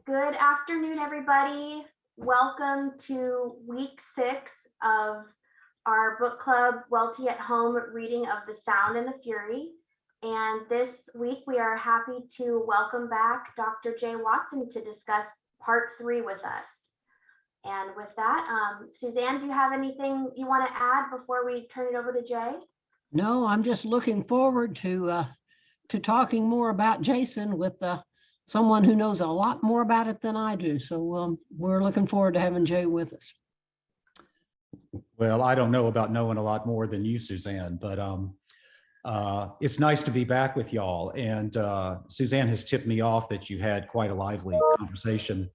Good afternoon, everybody. Welcome to week 6 of our book club, Welty at Home, reading of The Sound and the Fury. And this week, we are happy to welcome back Dr. Jay Watson to discuss part 3 with us. And with that, Suzanne, do you have anything you want to add before we turn it over to Jay? No, I'm just looking forward to talking more about Jason with someone who knows a lot more about it than I do. So we're looking forward to having Jay with us. Well, I don't know about knowing a lot more than you, Suzanne, but it's nice to be back with y'all. And Suzanne has tipped me off that you had quite a lively conversation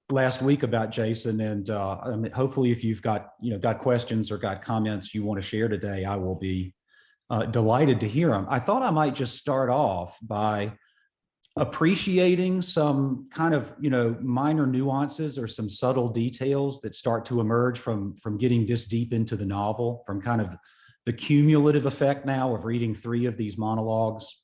last week about Jason. And I mean, hopefully, if you've got questions or got comments you want to share today, I will be delighted to hear them. I thought I might just start off by appreciating some kind of minor nuances or some subtle details that start to emerge from getting this deep into the novel, from kind of the cumulative effect now of reading 3 of these monologues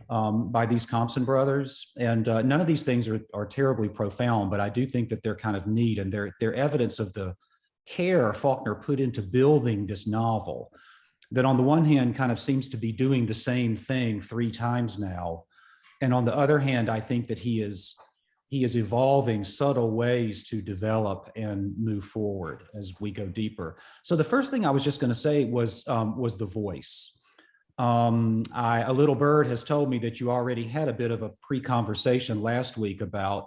by these Compson brothers. And none of these things are terribly profound, but I do think that they're kind of neat, and they're evidence of the care Faulkner put into building this novel that on the one hand kind of seems to be doing the same thing 3 times now. And on the other hand, I think that he is evolving subtle ways to develop and move forward as we go deeper. So the first thing I was just going to say was the voice. A little bird has told me that you already had a bit of a pre-conversation last week about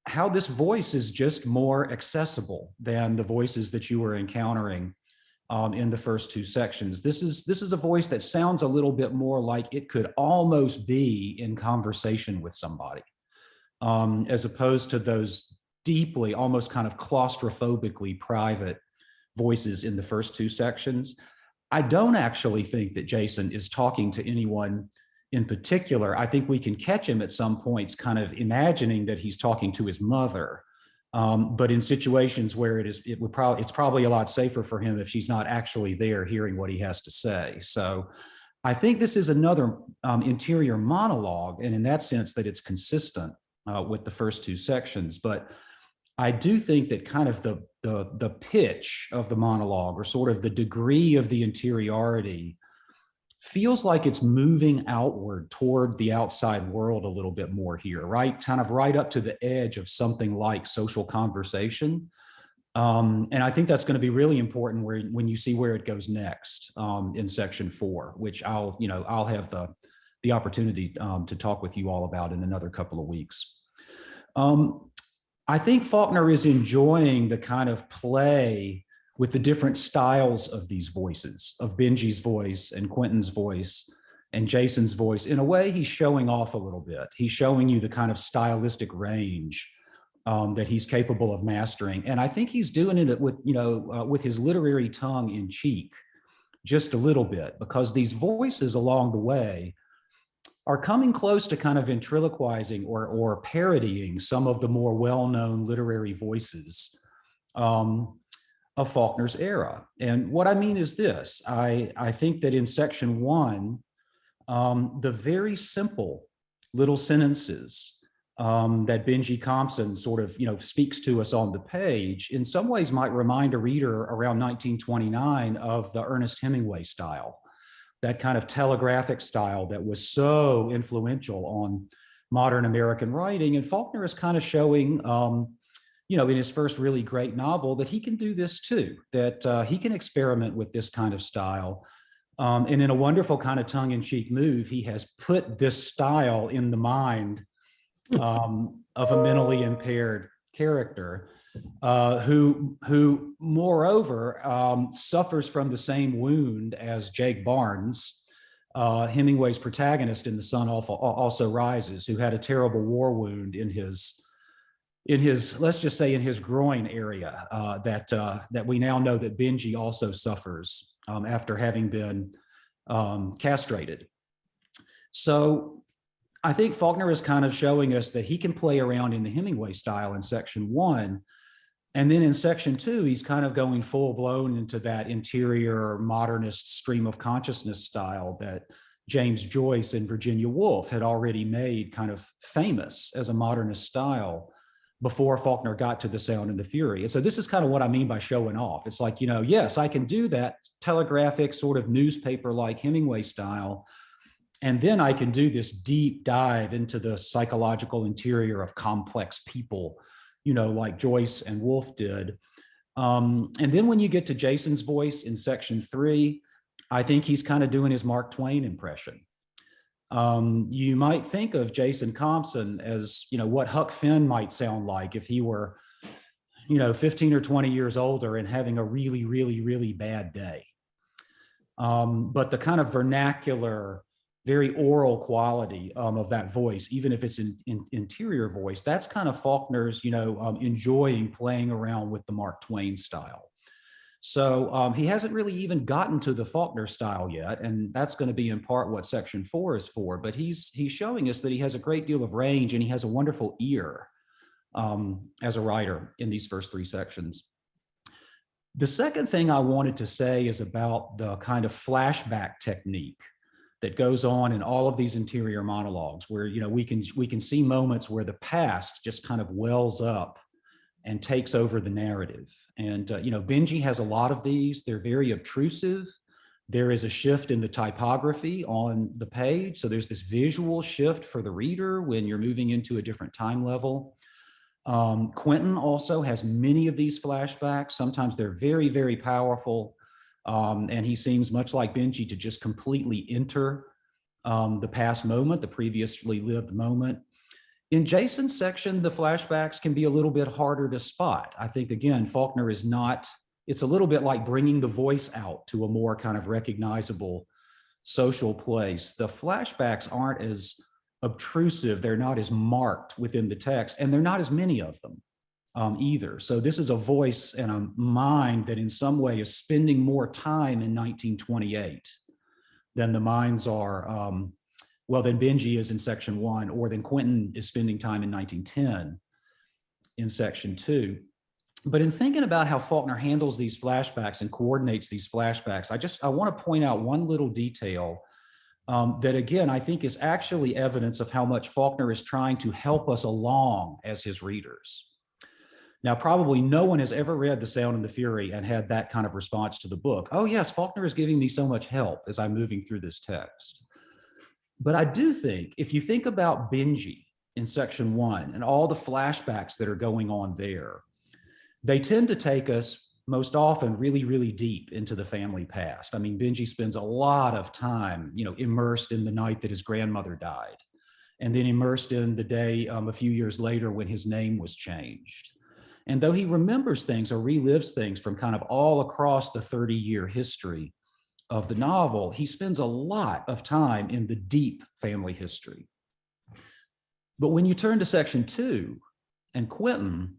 how this voice is just more accessible than the voices that you were encountering in the first 2 sections. This is a voice that sounds a little bit more like it could almost be in conversation with somebody, as opposed to those deeply, almost kind of claustrophobically private voices in the first 2 sections. I don't actually think that Jason is talking to anyone in particular. I think we can catch him at some points kind of imagining that he's talking to his mother. But in situations where it's probably a lot safer for him if she's not actually there hearing what he has to say. So I think this is another interior monologue, and in that sense that it's consistent with the first 2 sections. But I do think that kind of the pitch of the monologue, or sort of the degree of the interiority, feels like it's moving outward toward the outside world a little bit more here, right? Kind of right up to the edge of something like social conversation. And I think that's going to be really important when you see where it goes next in section 4, which I'll have the opportunity to talk with you all about in another couple of weeks. I think Faulkner is enjoying the kind of play with the different styles of these voices, of Benji's voice and Quentin's voice and Jason's voice. In a way, he's showing off a little bit. He's showing you the kind of stylistic range that he's capable of mastering. And I think he's doing it with his literary tongue in cheek, just a little bit, because these voices along the way are coming close to kind of ventriloquizing or parodying some of the more well-known literary voices of Faulkner's era. And what I mean is this: I think that in section 1, the very simple little sentences that Benji Compson sort of speaks to us on the page in some ways might remind a reader around 1929 of the Ernest Hemingway style, that kind of telegraphic style that was so influential on modern American writing. And Faulkner is kind of showing in his first really great novel that he can do this too, that he can experiment with this kind of style. And in a wonderful kind of tongue-in-cheek move, he has put this style in the mind of a mentally impaired character who moreover, suffers from the same wound as Jake Barnes, Hemingway's protagonist in The Sun Also Rises, who had a terrible war wound in his, let's just say in his groin area, that we now know that Benji also suffers after having been castrated. So I think Faulkner is kind of showing us that he can play around in the Hemingway style in section 1. And then in section 2, he's kind of going full blown into that interior modernist stream of consciousness style that James Joyce and Virginia Woolf had already made kind of famous as a modernist style before Faulkner got to The Sound and the Fury. And so this is kind of what I mean by showing off. It's like, yes, I can do that telegraphic sort of newspaper-like Hemingway style. And then I can do this deep dive into the psychological interior of complex people, like Joyce and Woolf did. And then when you get to Jason's voice in section 3, I think he's kind of doing his Mark Twain impression. You might think of Jason Compson as, what Huck Finn might sound like if he were, 15 or 20 years older and having a really, really, really bad day. But the kind of vernacular, very oral quality of that voice, even if it's in interior voice, that's kind of Faulkner's, enjoying playing around with the Mark Twain style. So he hasn't really even gotten to the Faulkner style yet, and that's going to be in part what section 4 is for. But he's showing us that he has a great deal of range and he has a wonderful ear as a writer in these first 3 sections. The second thing I wanted to say is about the kind of flashback technique that goes on in all of these interior monologues, where we can see moments where the past just kind of wells up and takes over the narrative. And Benji has a lot of these. They're very obtrusive. There is a shift in the typography on the page, so there's this visual shift for the reader when you're moving into a different time level. Quentin also has many of these flashbacks. Sometimes they're very, very powerful. And he seems much like Benji to just completely enter the past moment, the previously lived moment. In Jason's section, the flashbacks can be a little bit harder to spot. I think, again, Faulkner is not, it's a little bit like bringing the voice out to a more kind of recognizable social place. The flashbacks aren't as obtrusive, they're not as marked within the text, and they're not as many of them either. So this is a voice and a mind that in some way is spending more time in 1928 than the minds are, than Benji is in section 1, or than Quentin is spending time in 1910 in section 2. But in thinking about how Faulkner handles these flashbacks and coordinates these flashbacks, I want to point out one little detail that, again, I think is actually evidence of how much Faulkner is trying to help us along as his readers. Now, probably no one has ever read The Sound and the Fury and had that kind of response to the book. Oh yes, Faulkner is giving me so much help as I'm moving through this text. But I do think, if you think about Benji in section 1 and all the flashbacks that are going on there, they tend to take us most often really, really deep into the family past. I mean, Benji spends a lot of time, immersed in the night that his grandmother died, and then immersed in the day a few years later when his name was changed. And though he remembers things or relives things from kind of all across the 30-year history of the novel, he spends a lot of time in the deep family history. But when you turn to section 2 and Quentin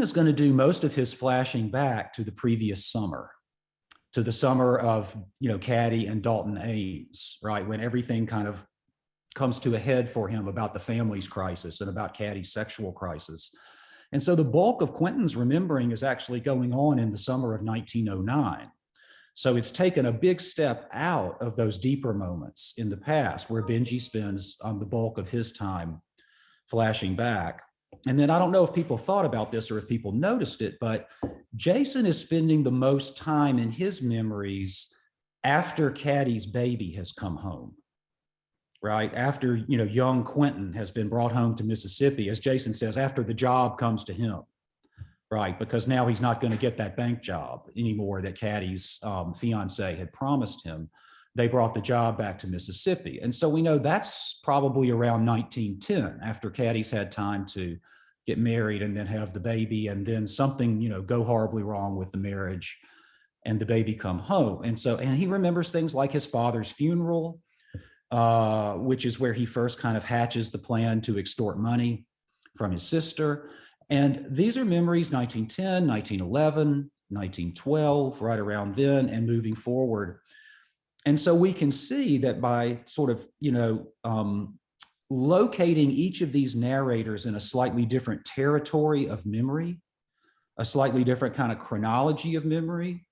is going to do most of his flashing back to the previous summer, to the summer of, Caddy and Dalton Ames, right? When everything kind of comes to a head for him about the family's crisis and about Caddy's sexual crisis. And so the bulk of Quentin's remembering is actually going on in the summer of 1909. So it's taken a big step out of those deeper moments in the past where Benji spends the bulk of his time flashing back. And then I don't know if people thought about this or if people noticed it, but Jason is spending the most time in his memories after Caddy's baby has come home, right? After, young Quentin has been brought home to Mississippi, as Jason says, after the job comes to him, right? Because now he's not going to get that bank job anymore that Caddy's fiance had promised him. They brought the job back to Mississippi. And so we know that's probably around 1910, after Caddy's had time to get married and then have the baby, and then something, go horribly wrong with the marriage and the baby come home. And he remembers things like his father's funeral, which is where he first kind of hatches the plan to extort money from his sister. And these are memories 1910, 1911, 1912, right around then and moving forward. And so we can see that by sort of, locating each of these narrators in a slightly different territory of memory, a slightly different kind of chronology of memory,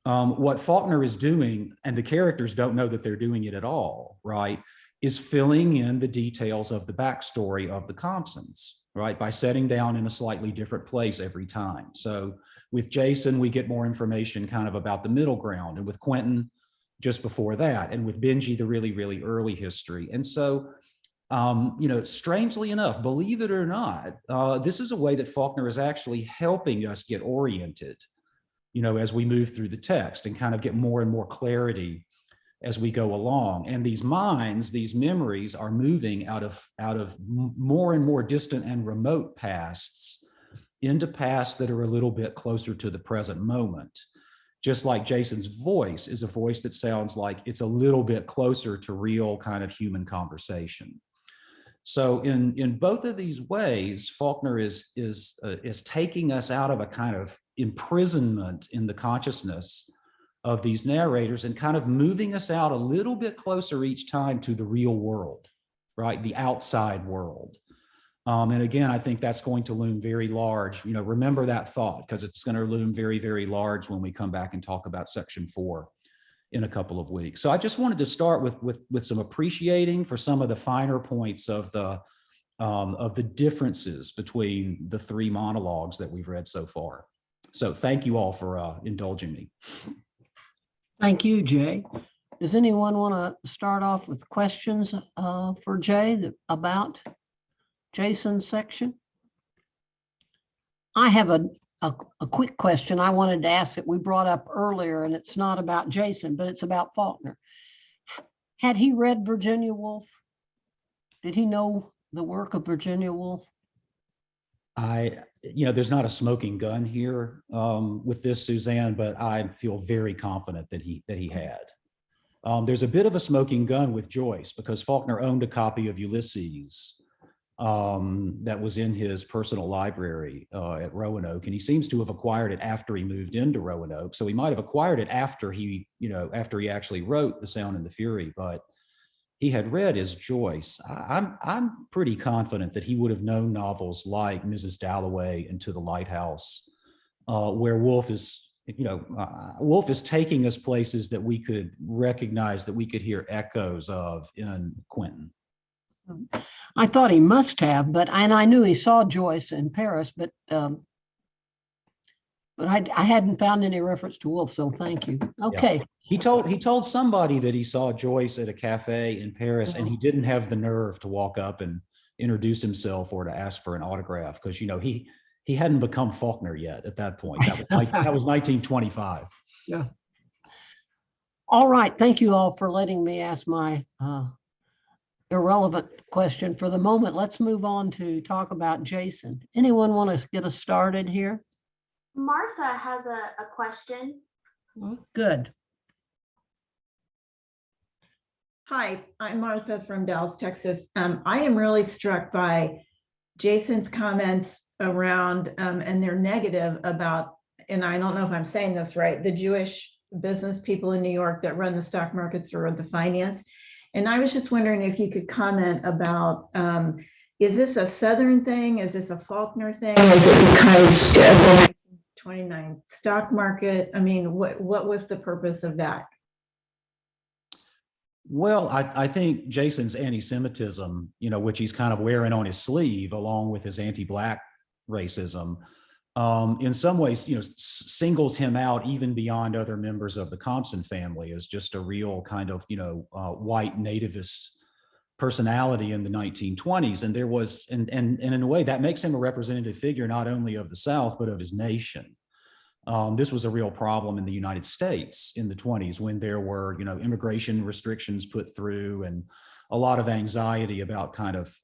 what Faulkner is doing, and the characters don't know that they're doing it at all, right, is filling in the details of the backstory of the Compsons. right? By setting down in a slightly different place every time. So with Jason, we get more information kind of about the middle ground, and with Quentin, just before that, and with Benji, the really, really early history. And so, strangely enough, believe it or not, this is a way that Faulkner is actually helping us get oriented, as we move through the text and kind of get more and more clarity as we go along. And these minds, these memories are moving out of more and more distant and remote pasts into pasts that are a little bit closer to the present moment. Just like Jason's voice is a voice that sounds like it's a little bit closer to real kind of human conversation. So in both of these ways, Faulkner is taking us out of a kind of imprisonment in the consciousness of these narrators and kind of moving us out a little bit closer each time to the real world, right? The outside world. And again, I think that's going to loom very large. Remember that thought, because it's going to loom very, very large when we come back and talk about section 4 in a couple of weeks. So I just wanted to start with some appreciating for some of the finer points of the differences between the 3 monologues that we've read so far. So thank you all for indulging me. Thank you, Jay. Does anyone want to start off with questions for Jay about Jason's section? I have a quick question I wanted to ask that we brought up earlier, and it's not about Jason, but it's about Faulkner. Had he read Virginia Woolf? Did he know the work of Virginia Woolf? There's not a smoking gun here with this, Suzanne, but I feel very confident that he had. There's a bit of a smoking gun with Joyce, because Faulkner owned a copy of Ulysses that was in his personal library at Roanoke, and he seems to have acquired it after he moved into Roanoke. So he might have acquired it after he actually wrote The Sound and the Fury, but he had read his Joyce. I'm pretty confident that he would have known novels like Mrs. Dalloway and To the Lighthouse, where Woolf is taking us places that we could recognize, that we could hear echoes of in Quentin. I thought he must have, and I knew he saw Joyce in Paris, but I hadn't found any reference to Woolf, so thank you. Okay. Yeah. He told somebody that he saw Joyce at a cafe in Paris, and he didn't have the nerve to walk up and introduce himself or to ask for an autograph, because he hadn't become Faulkner yet at that point. That was 1925. Yeah. All right. Thank you all for letting me ask my irrelevant question for the moment. Let's move on to talk about Jason. Anyone want to get us started here? Martha has a question. Good. Hi, I'm Martha from Dallas, Texas. I am really struck by Jason's comments around, and they're negative about, and I don't know if I'm saying this right, the Jewish business people in New York that run the stock markets or the finance. And I was just wondering if you could comment about, is this a Southern thing? Is this a Faulkner thing? Is it because of the 1929 stock market? I mean, what was the purpose of that? Well, I think Jason's anti-Semitism, which he's kind of wearing on his sleeve, along with his anti-Black racism, in some ways, singles him out even beyond other members of the Compson family as just a real kind of, white nativist personality in the 1920s. And there was, and in a way that makes him a representative figure, not only of the South, but of his nation. This was a real problem in the United States in the 20s, when there were, immigration restrictions put through and a lot of anxiety about kind of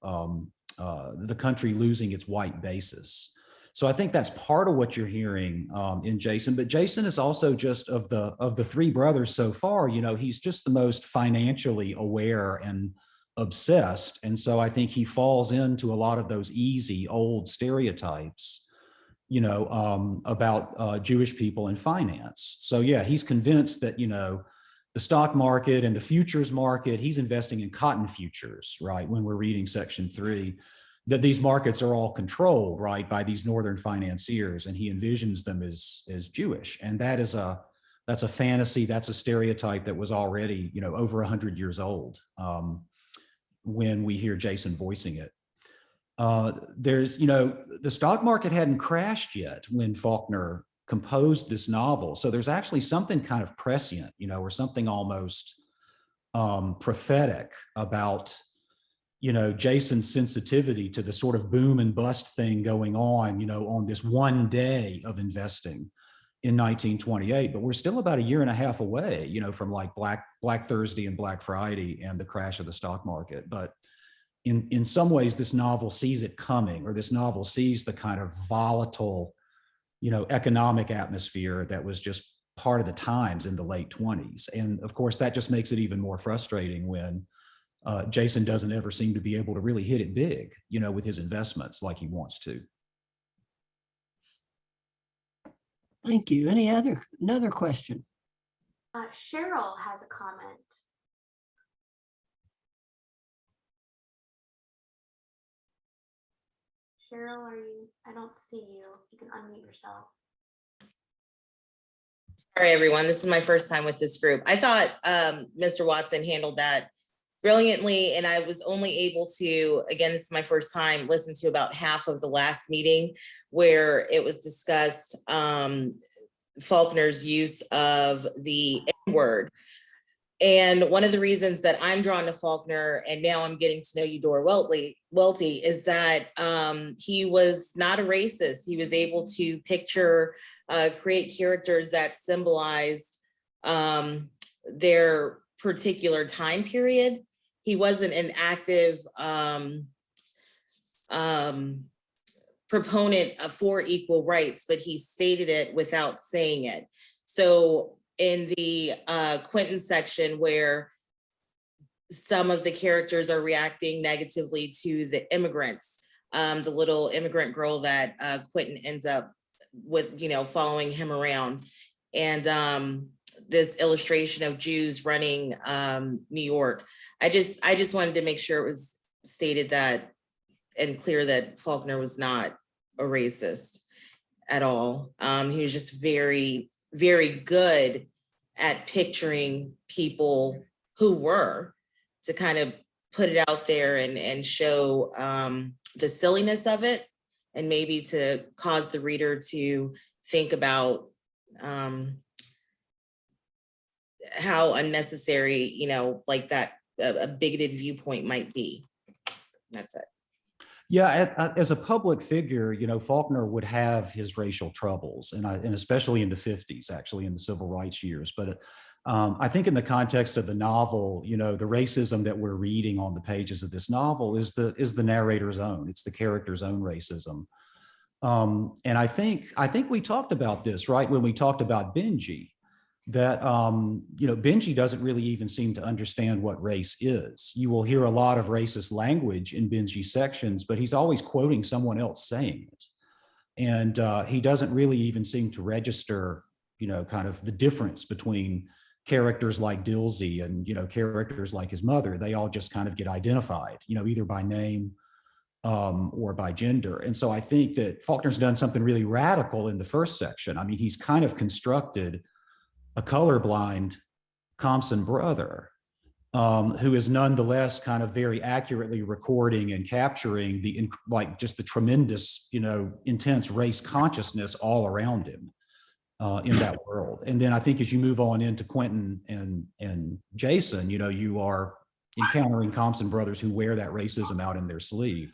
the country losing its white basis. So I think that's part of what you're hearing in Jason. But Jason is also just of the 3 brothers so far, he's just the most financially aware and obsessed. And so I think he falls into a lot of those easy old stereotypes, about Jewish people in finance. So yeah, he's convinced that, the stock market and the futures market, he's investing in cotton futures, right? When we're reading section 3, that these markets are all controlled, right, by these northern financiers, and he envisions them as Jewish. And that's a fantasy, that's a stereotype that was already, over 100 years old when we hear Jason voicing it. There's, you know, the stock market hadn't crashed yet when Faulkner composed this novel. So there's actually something kind of prescient, you know, or something almost prophetic about, you know, Jason's sensitivity to the sort of boom and bust thing going on, you know, on this one day of investing in 1928. But we're still about a year and a half away, you know, from like Black Thursday and Black Friday and the crash of the stock market. But in some ways, this novel sees it coming, or this novel sees the kind of volatile, you know, economic atmosphere that was just part of the times in the late 20s. And of course, that just makes it even more frustrating when Jason doesn't ever seem to be able to really hit it big, you know, with his investments like he wants to. Thank you. Another question? Cheryl has a comment. Cheryl, I don't see you. You can unmute yourself. Sorry, everyone. This is my first time with this group. I thought Mr. Watson handled that brilliantly, and I was only able to, again, this is my first time, listen to about half of the last meeting where it was discussed Faulkner's use of the N-word. And one of the reasons that I'm drawn to Faulkner, and now I'm getting to know Eudora Welty, is that he was not a racist. He was able to picture, create characters that symbolized their particular time period. He wasn't an active proponent for equal rights, but he stated it without saying it. So in the Quentin section, where some of the characters are reacting negatively to the immigrants, the little immigrant girl that Quentin ends up with, you know, following him around, and this illustration of Jews running New York. I just wanted to make sure it was stated that and clear that Faulkner was not a racist at all. He was just very, very good at picturing people who were, to kind of put it out there and show the silliness of it, and maybe to cause the reader to think about how unnecessary, you know, like that a bigoted viewpoint might be. That's it. Yeah, as a public figure, you know, Faulkner would have his racial troubles, and especially in the 50s, actually, in the civil rights years. But I think in the context of the novel, you know, the racism that we're reading on the pages of this novel is the narrator's own. It's the character's own racism. And I think we talked about this, right, when we talked about Benji, that, you know, Benji doesn't really even seem to understand what race is. You will hear a lot of racist language in Benji's sections, but he's always quoting someone else saying it. And he doesn't really even seem to register, you know, kind of the difference between characters like Dilsey and, you know, characters like his mother. They all just kind of get identified, you know, either by name or by gender. And so I think that Faulkner's done something really radical in the first section. I mean, he's kind of constructed a colorblind Compson brother who is nonetheless kind of very accurately recording and capturing the, like, just the tremendous, you know, intense race consciousness all around him in that world. And then I think as you move on into Quentin and Jason, you know, you are encountering Compson brothers who wear that racism out in their sleeve.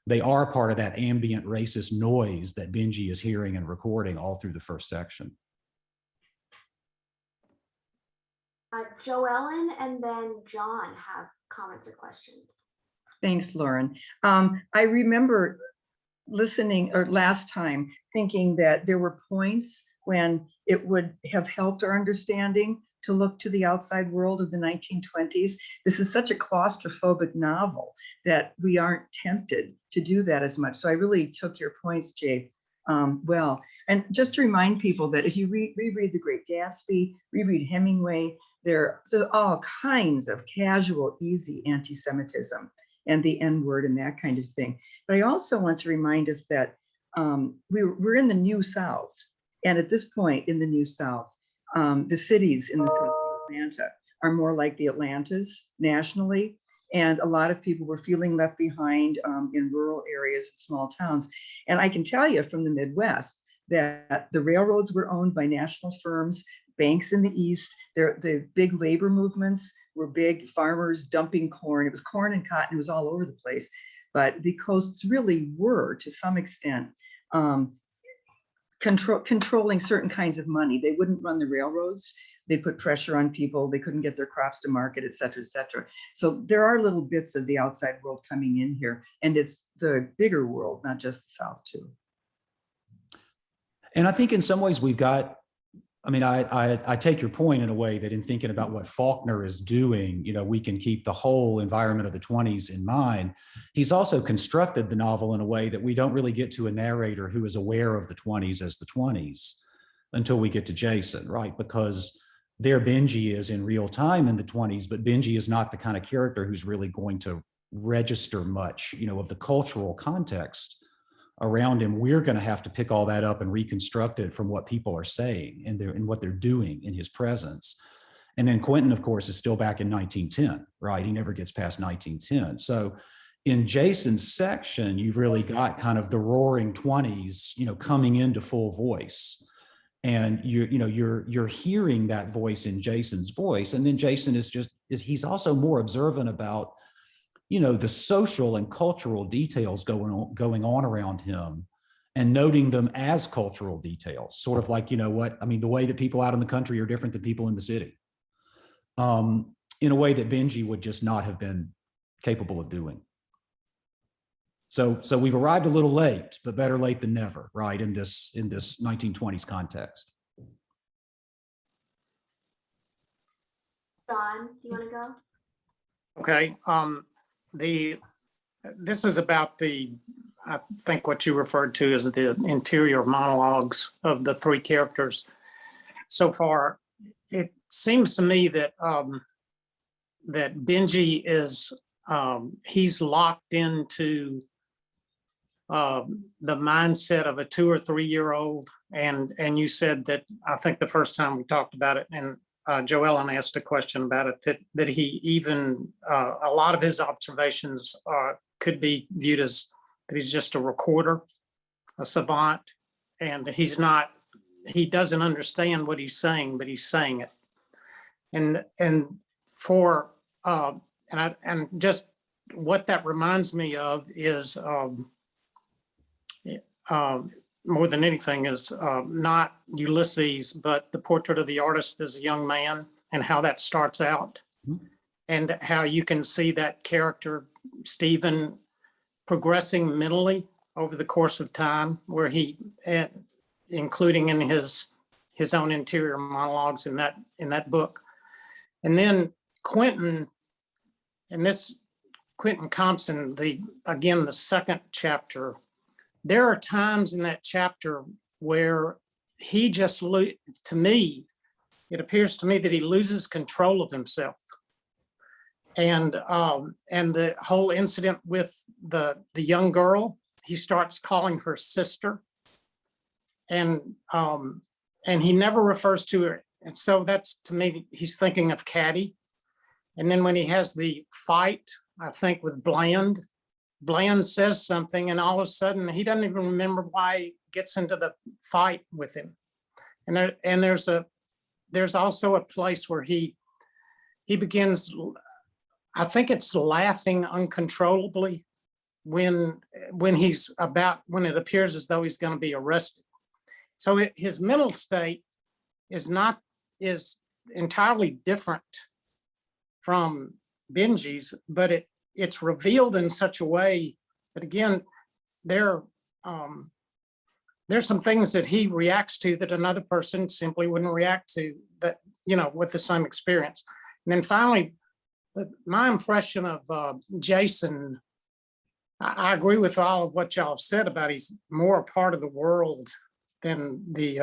They are part of that ambient racist noise that Benji is hearing and recording all through the first section. Joellen and then John have comments or questions. Thanks, Lauren. I remember listening, or last time, thinking that there were points when it would have helped our understanding to look to the outside world of the 1920s. This is such a claustrophobic novel that we aren't tempted to do that as much. So I really took your points, Jay, well. And just to remind people that if you reread The Great Gatsby, reread Hemingway, there's all kinds of casual, easy anti-Semitism and the N-word and that kind of thing. But I also want to remind us that we're in the New South. And at this point in the New South, the cities in the city of Atlanta are more like the Atlantas nationally. And a lot of people were feeling left behind in rural areas and small towns. And I can tell you from the Midwest that the railroads were owned by national firms, banks in the East. The big labor movements were big farmers dumping corn. It was corn and cotton. It was all over the place. But the coasts really were, to some extent, controlling certain kinds of money. They wouldn't run the railroads. They put pressure on people. They couldn't get their crops to market, et cetera, et cetera. So there are little bits of the outside world coming in here. And it's the bigger world, not just the South too. And I think in some ways we've got, I mean, I take your point in a way that in thinking about what Faulkner is doing, you know, we can keep the whole environment of the 20s in mind. He's also constructed the novel in a way that we don't really get to a narrator who is aware of the 20s as the 20s until we get to Jason, right? Because there Benji is in real time in the 20s, but Benji is not the kind of character who's really going to register much, you know, of the cultural context around him. We're going to have to pick all that up and reconstruct it from what people are saying and what they're doing in his presence. And then Quentin, of course, is still back in 1910, right? He never gets past 1910. So in Jason's section, you've really got kind of the roaring 20s, you know, coming into full voice. And you're hearing that voice in Jason's voice. And then Jason he's also more observant about, you know, the social and cultural details going on around him and noting them as cultural details, sort of like, you know what, I mean, the way that people out in the country are different than people in the city, in a way that Benji would just not have been capable of doing. So we've arrived a little late, but better late than never, right? In this 1920s context. Don, do you want to go? Okay. This is about I think what you referred to as the interior monologues of the three characters. So far, it seems to me that that Benji is he's locked into the mindset of a 2 or 3 year old, and you said that, I think the first time we talked about it, and Joellen asked a question about it, that he even, a lot of his observations could be viewed as that he's just a recorder, a savant, and he doesn't understand what he's saying, but he's saying it. And just what that reminds me of is more than anything is not Ulysses, but the portrait of the artist as a young man and how that starts out, and how you can see that character, Stephen, progressing mentally over the course of time, where he, including in his own interior monologues in that book. And then Quentin, and this Quentin Compson, the second chapter, there are times in that chapter where he just, to me, it appears to me that he loses control of himself. And the whole incident with the young girl, he starts calling her sister, and he never refers to her. And so that's, to me, he's thinking of Caddy. And then when he has the fight, I think with Bland says something, and all of a sudden he doesn't even remember why he gets into the fight with him. And there's also a place where he begins, I think it's laughing uncontrollably when it appears as though he's going to be arrested. So his mental state is entirely different from Benji's, but it's revealed in such a way that, again, there's some things that he reacts to that another person simply wouldn't react to, that, you know, with the same experience. And then finally, my impression of Jason, I agree with all of what y'all have said about he's more a part of the world than the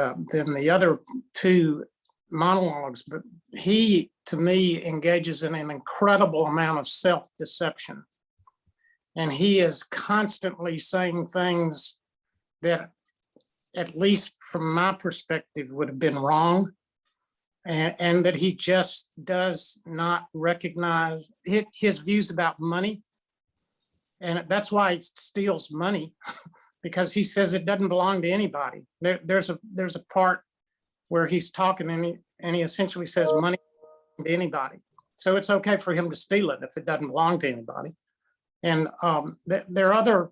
other two monologues, but he, to me, engages in an incredible amount of self-deception. And he is constantly saying things that, at least from my perspective, would have been wrong. and that he just does not recognize his views about money. And that's why he steals money, because he says it doesn't belong to anybody. There's a part where he's talking and he essentially says money doesn't belong to anybody. So it's okay for him to steal it if it doesn't belong to anybody. And there are other,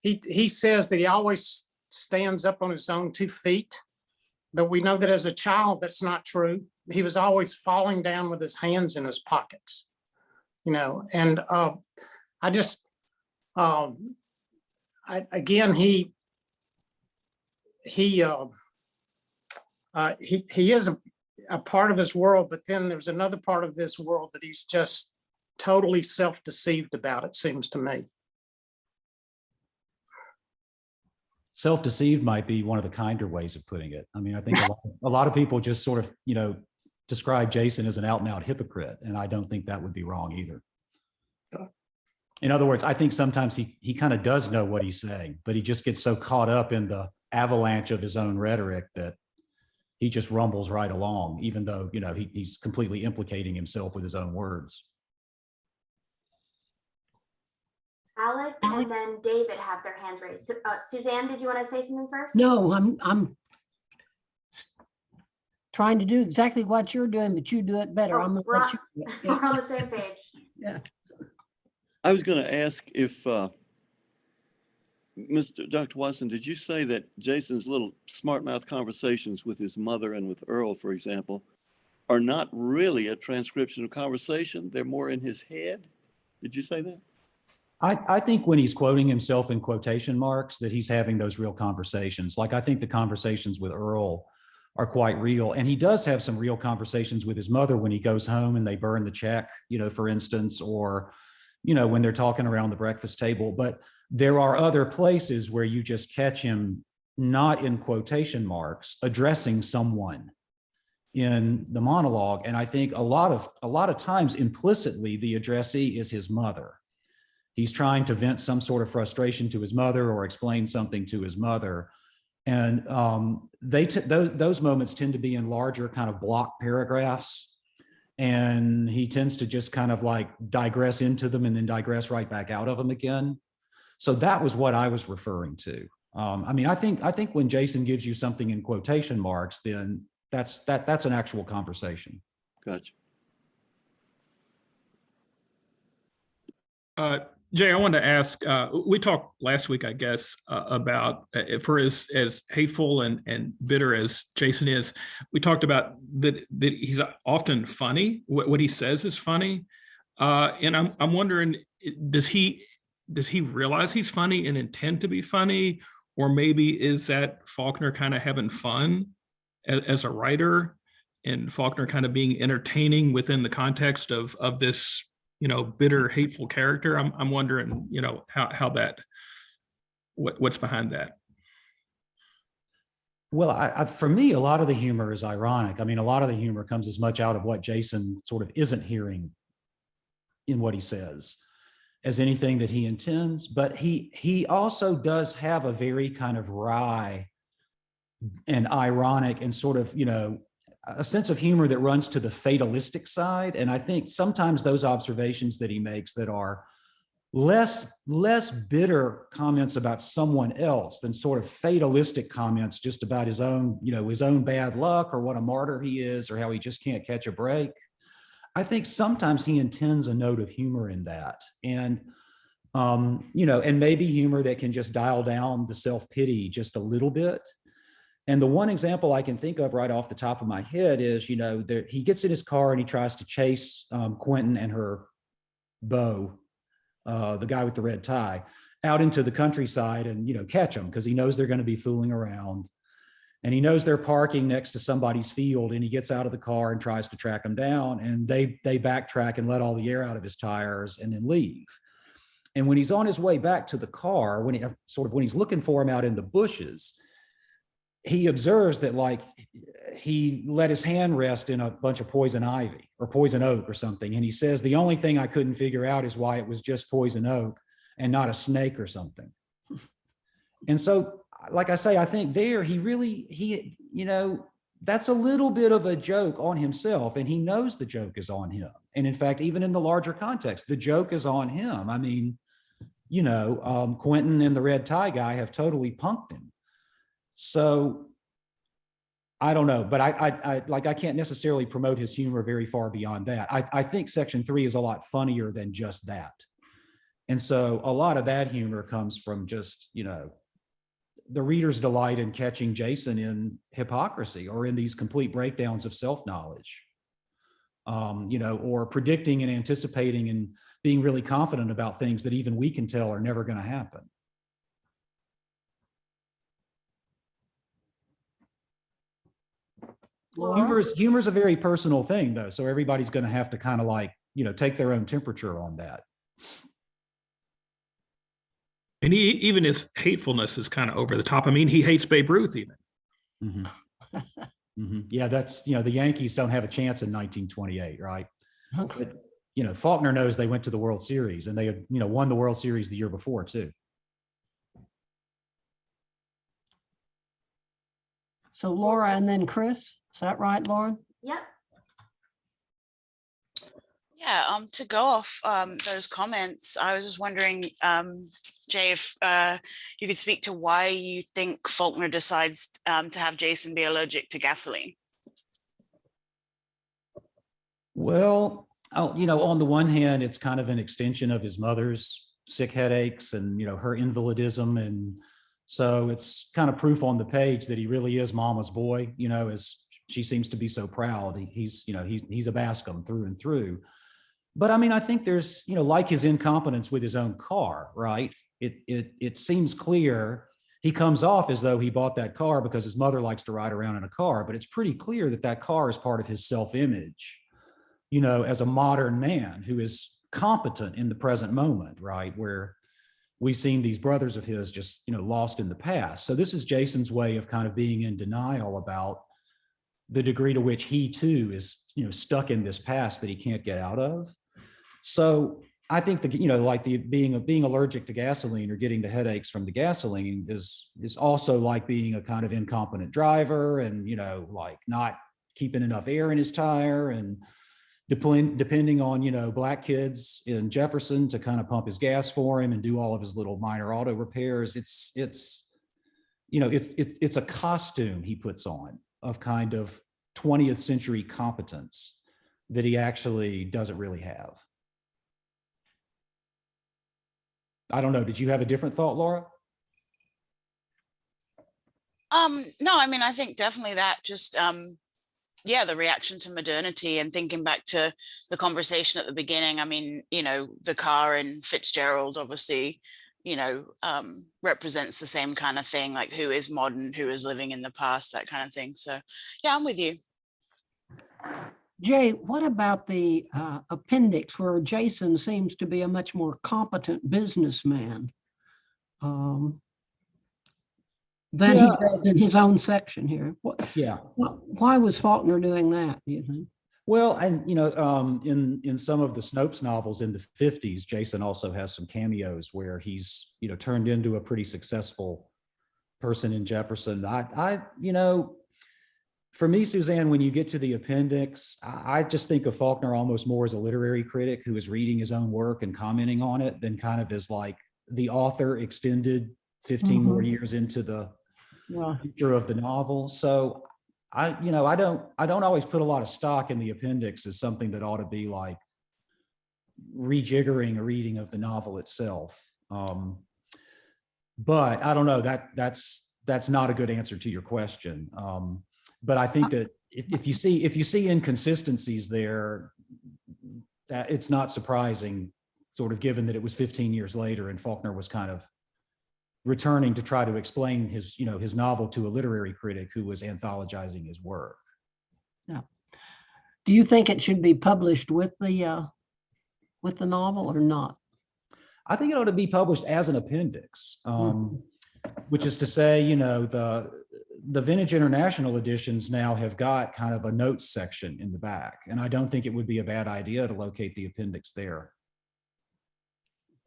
he says that he always stands up on his own 2 feet. But we know that as a child, that's not true. He was always falling down with his hands in his pockets, you know, and I just, again, he is a part of his world, but then there's another part of this world that he's just totally self-deceived about, it seems to me. Self-deceived might be one of the kinder ways of putting it. I mean, I think a lot of people just sort of, you know, describe Jason as an out and out hypocrite, and I don't think that would be wrong either. In other words, I think sometimes he kind of does know what he's saying, but he just gets so caught up in the avalanche of his own rhetoric that he just rumbles right along, even though, you know, he's completely implicating himself with his own words. Alec and then David have their hands raised. Suzanne, did you want to say something first? No, I'm trying to do exactly what you're doing, but you do it better. Oh, I'm gonna we're let you do it. Yeah. We're on the same page. Yeah. I was going to ask if, Dr. Watson, did you say that Jason's little smart mouth conversations with his mother and with Earl, for example, are not really a transcription of conversation? They're more in his head? Did you say that? I think when he's quoting himself in quotation marks that he's having those real conversations. Like, I think the conversations with Earl are quite real. And he does have some real conversations with his mother when he goes home and they burn the check, you know, for instance, or, you know, when they're talking around the breakfast table. But there are other places where you just catch him not in quotation marks, addressing someone in the monologue. And I think a lot of times implicitly the addressee is his mother. He's trying to vent some sort of frustration to his mother or explain something to his mother. And those moments tend to be in larger kind of block paragraphs. And he tends to just kind of like digress into them and then digress right back out of them again. So that was what I was referring to. I mean, I think when Jason gives you something in quotation marks, then that's an actual conversation. Gotcha. Jay, I wanted to ask, we talked last week, I guess, about for as hateful and bitter as Jason is, we talked about that he's often funny. What he says is funny. And I'm wondering, does he realize he's funny and intend to be funny? Or maybe is that Faulkner kind of having fun as a writer and Faulkner kind of being entertaining within the context of this, you know, bitter, hateful character? I'm wondering, you know, how that, what's behind that? Well, for me, a lot of the humor is ironic. I mean, a lot of the humor comes as much out of what Jason sort of isn't hearing in what he says as anything that he intends. But he also does have a very kind of wry and ironic and sort of, you know, a sense of humor that runs to the fatalistic side. And I think sometimes those observations that he makes that are less bitter comments about someone else than sort of fatalistic comments just about his own, you know, his own bad luck or what a martyr he is or how he just can't catch a break. I think sometimes he intends a note of humor in that. And, you know, and maybe humor that can just dial down the self-pity just a little bit. And the one example I can think of right off the top of my head is, you know, he gets in his car and he tries to chase Quentin and her beau, the guy with the red tie, out into the countryside and, you know, catch them because he knows they're going to be fooling around. And he knows they're parking next to somebody's field, and he gets out of the car and tries to track them down, and they backtrack and let all the air out of his tires and then leave. And when he's on his way back to the car, when he's looking for him out in the bushes, he observes that, like, he let his hand rest in a bunch of poison ivy or poison oak or something. And he says, the only thing I couldn't figure out is why it was just poison oak and not a snake or something. And so, like I say, I think there he, you know, that's a little bit of a joke on himself, and he knows the joke is on him. And in fact, even in the larger context, the joke is on him. I mean, Quentin and the red tie guy have totally punked him. So I don't know, but I can't necessarily promote his humor very far beyond that. I think section 3 is a lot funnier than just that. And so a lot of that humor comes from just, the reader's delight in catching Jason in hypocrisy or in these complete breakdowns of self-knowledge, or predicting and anticipating and being really confident about things that even we can tell are never going to happen. Humor is a very personal thing, though. So everybody's going to have to kind of take their own temperature on that. And even his hatefulness is kind of over the top. I mean, he hates Babe Ruth even. Mm-hmm. Mm-hmm. Yeah, that's, the Yankees don't have a chance in 1928, right? But, Faulkner knows they went to the World Series, and they had, won the World Series the year before too. So Laura and then Chris, is that right, Lauren? Yep. Yeah, to go off those comments, I was just wondering, Jay, if you could speak to why you think Faulkner decides to have Jason be allergic to gasoline. Well, on the one hand, it's kind of an extension of his mother's sick headaches and, her invalidism. And so it's kind of proof on the page that he really is mama's boy, as she seems to be so proud. He's a Bascom through and through. But I mean, I think there's, like his incompetence with his own car, right? It seems clear he comes off as though he bought that car because his mother likes to ride around in a car, but it's pretty clear that that car is part of his self-image, as a modern man who is competent in the present moment, right? Where we've seen these brothers of his just, lost in the past. So this is Jason's way of kind of being in denial about the degree to which he too is, stuck in this past that he can't get out of. So I think being allergic to gasoline or getting the headaches from the gasoline is also like being a kind of incompetent driver and, like not keeping enough air in his tire and depending on, black kids in Jefferson to kind of pump his gas for him and do all of his little minor auto repairs. It's a costume he puts on of kind of 20th century competence that he actually doesn't really have. I don't know. Did you have a different thought, Laura? No, I mean, I think definitely that just, the reaction to modernity and thinking back to the conversation at the beginning. I mean, the car in Fitzgerald obviously, represents the same kind of thing, like who is modern, who is living in the past, that kind of thing. So yeah, I'm with you. Jay, what about the appendix where Jason seems to be a much more competent businessman than he does in his own section here? Why was Faulkner doing that, do you think? Well, and in some of the Snopes novels in the 50s, Jason also has some cameos where he's turned into a pretty successful person in Jefferson. For me, Suzanne, when you get to the appendix, I just think of Faulkner almost more as a literary critic who is reading his own work and commenting on it than kind of as like the author extended 15 more years into the future of the novel. So I don't always put a lot of stock in the appendix as something that ought to be like rejiggering a reading of the novel itself. But I don't know, that's not a good answer to your question. But I think that if you see inconsistencies there, that it's not surprising, sort of given that it was 15 years later and Faulkner was kind of returning to try to explain his novel to a literary critic who was anthologizing his work. Yeah. Do you think it should be published with the novel or not? I think it ought to be published as an appendix, which is to say, the Vintage International editions now have got kind of a notes section in the back, and I don't think it would be a bad idea to locate the appendix there.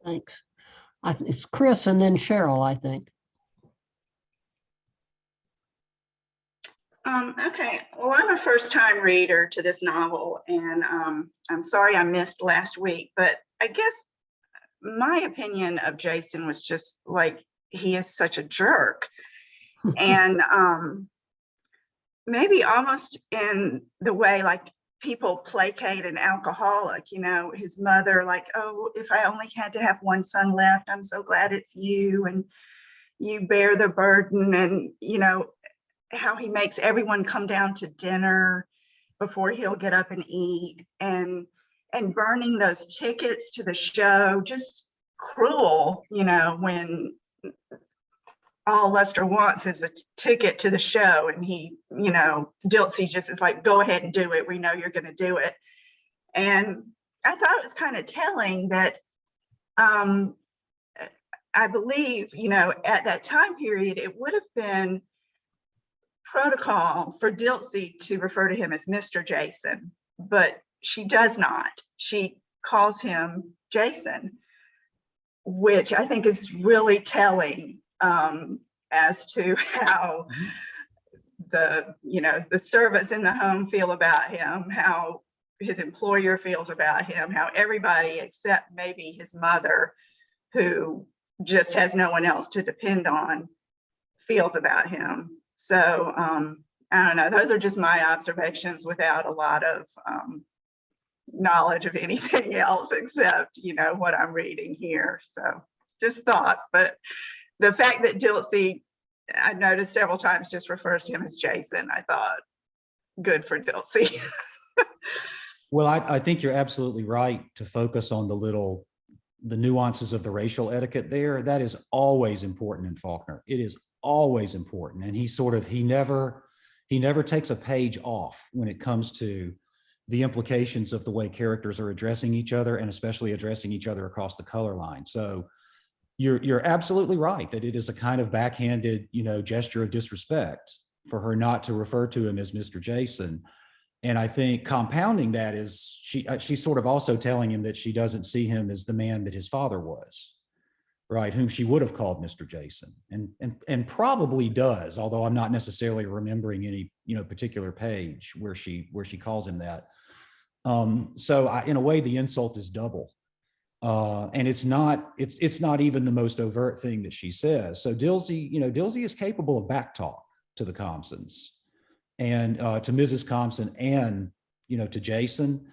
Thanks. It's Chris and then Cheryl, I think. Okay, well, I'm a first-time reader to this novel, and I'm sorry I missed last week, but I guess my opinion of Jason was just like, he is such a jerk. And maybe almost in the way like people placate an alcoholic, you know, his mother, like, oh, if I only had to have one son left, I'm so glad it's you, and you bear the burden. And, you know, how he makes everyone come down to dinner before he'll get up and eat, and burning those tickets to the show, just cruel, you know, when all Lester wants is a ticket to the show, and he, you know, Diltsey just is like, go ahead and do it, we know you're going to do it. And I thought it was kind of telling that I believe, you know, at that time period, it would have been protocol for Diltsey to refer to him as Mr. Jason, but she does not. She calls him Jason, which I think is really telling as to how the, you know, the servants in the home feel about him, how his employer feels about him, how everybody except maybe his mother, who just has no one else to depend on, feels about him. So I don't know, those are just my observations without a lot of knowledge of anything else except, you know, what I'm reading here. So just thoughts. But the fact that Diltsey, I noticed several times, just refers to him as Jason, I thought, good for Diltsey. Well, I think you're absolutely right to focus on the nuances of the racial etiquette there. That is always important in Faulkner. It is always important. And he never takes a page off when it comes to the implications of the way characters are addressing each other, and especially addressing each other across the color line. So you're absolutely right that it is a kind of backhanded, you know, gesture of disrespect for her not to refer to him as Mr. Jason. And I think compounding that is she's sort of also telling him that she doesn't see him as the man that his father was, right? Whom she would have called Mr. Jason, and probably does, although I'm not necessarily remembering any, you know, particular page where she calls him that. So in a way, the insult is double. And it's not even the most overt thing that she says. So Diltsey is capable of backtalk to the Compsons, and to Mrs. Compson, and, you know, to Jason.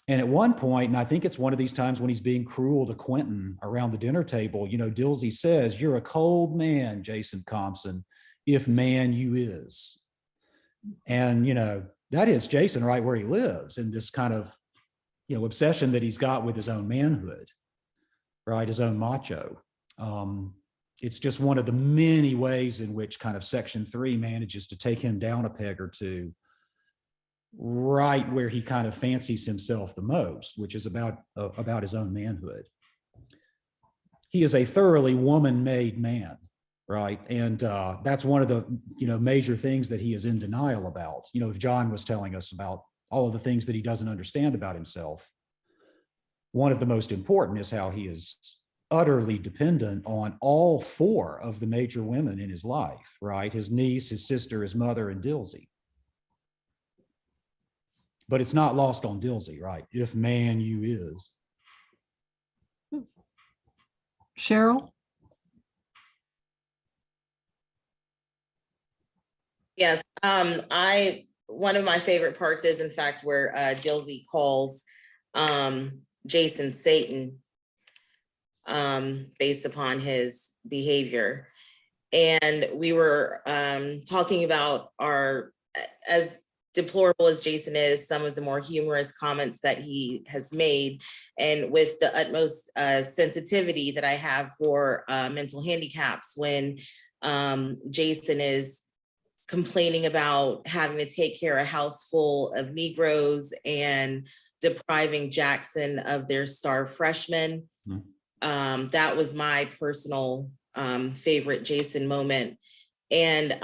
And at one point, and I think it's one of these times when he's being cruel to Quentin around the dinner table, you know, Diltsey says, "You're a cold man, Jason Compson, if man you is." And, you know, that is Jason right where he lives, in this kind of, you know, obsession that he's got with his own manhood, right? His own macho. It's just one of the many ways in which kind of Section 3 manages to take him down a peg or two, right where he kind of fancies himself the most, which is about his own manhood. He is a thoroughly woman-made man, right? And that's one of the, you know, major things that he is in denial about. You know, if John was telling us about all of the things that he doesn't understand about himself, one of the most important is how he is utterly dependent on all four of the major women in his life, right? His niece, his sister, his mother, and Diltsey. But it's not lost on Diltsey, right? If man you is. Cheryl? Yes, one of my favorite parts is, in fact, where Diltsey calls Jason Satan based upon his behavior. And we were talking about as deplorable as Jason is, some of the more humorous comments that he has made, and with the utmost sensitivity that I have for mental handicaps, when Jason is complaining about having to take care of a house full of Negroes and depriving Jackson of their star freshman. That was my personal favorite Jason moment. And